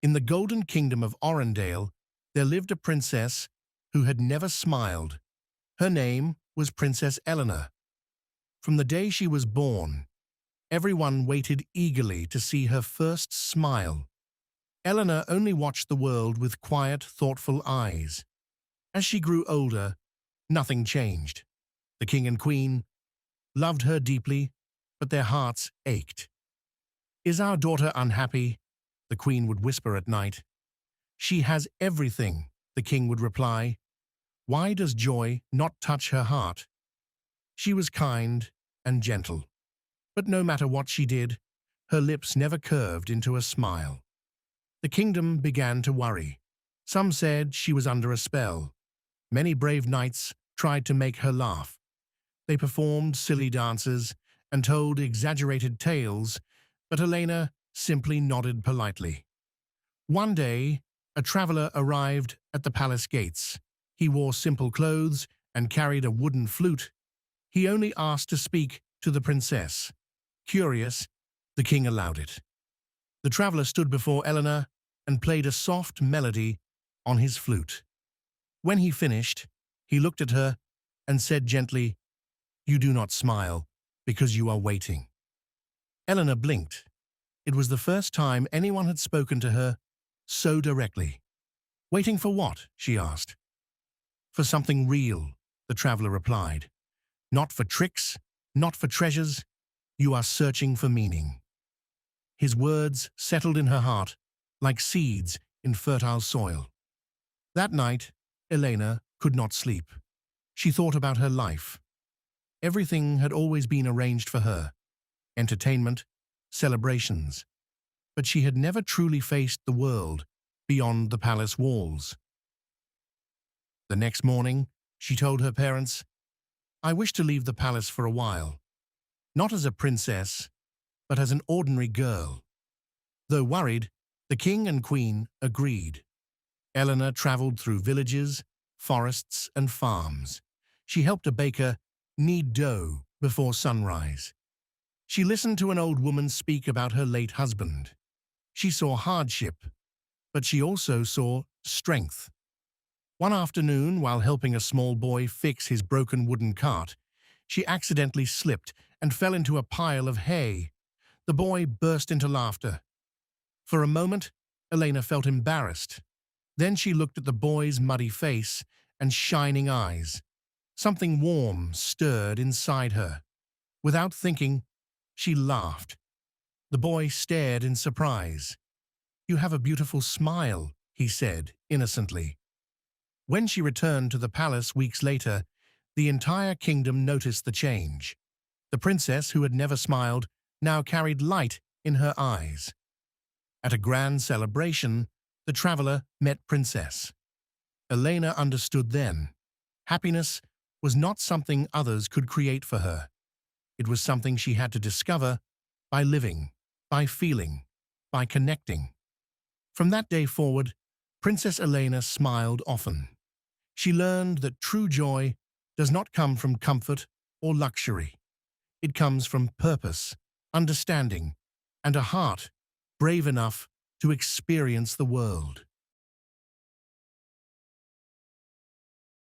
In the golden kingdom of Orendale, there lived a princess who had never smiled. Her name was Princess Eleanor. From the day she was born, everyone waited eagerly to see her first smile. Eleanor only watched the world with quiet, thoughtful eyes. As she grew older, nothing changed. The king and queen loved her deeply, but their hearts ached. "Is our daughter unhappy?" the queen would whisper at night. "She has everything," the king would reply. "Why does joy not touch her heart?" She was kind and gentle, but no matter what she did, her lips never curved into a smile. The kingdom began to worry. Some said she was under a spell. Many brave knights tried to make her laugh. They performed silly dances and told exaggerated tales, but Elena simply nodded politely. One day, a traveler arrived at the palace gates. He wore simple clothes and carried a wooden flute. He only asked to speak to the princess. Curious, the king allowed it. The traveler stood before Eleanor and played a soft melody on his flute. When he finished, he looked at her and said gently, "You do not smile because you are waiting." Eleanor blinked. It was the first time anyone had spoken to her so directly. "Waiting for what?" she asked. "For something real," the traveler replied. "Not for tricks, not for treasures. You are searching for meaning." His words settled in her heart like seeds in fertile soil. That night, Elena could not sleep. She thought about her life. Everything had always been arranged for her: entertainment, celebrations. But she had never truly faced the world beyond the palace walls. The next morning, she told her parents, "I wish to leave the palace for a while, not as a princess, but as an ordinary girl." Though worried, the king and queen agreed. Eleanor traveled through villages, forests, and farms. She helped a baker knead dough before sunrise. She listened to an old woman speak about her late husband. She saw hardship, but she also saw strength. One afternoon, while helping a small boy fix his broken wooden cart, she accidentally slipped and fell into a pile of hay. The boy burst into laughter. For a moment, Elena felt embarrassed. Then she looked at the boy's muddy face and shining eyes. Something warm stirred inside her. Without thinking, she laughed. The boy stared in surprise. "You have a beautiful smile," he said innocently. When she returned to the palace weeks later, the entire kingdom noticed the change. The princess, who had never smiled, now carried light in her eyes. At a grand celebration, the traveler met Princess. Elena understood then. Happiness was not something others could create for her. It was something she had to discover by living, by feeling, by connecting. From that day forward, Princess Elena smiled often. She learned that true joy does not come from comfort or luxury. It comes from purpose, understanding, and a heart brave enough to experience the world.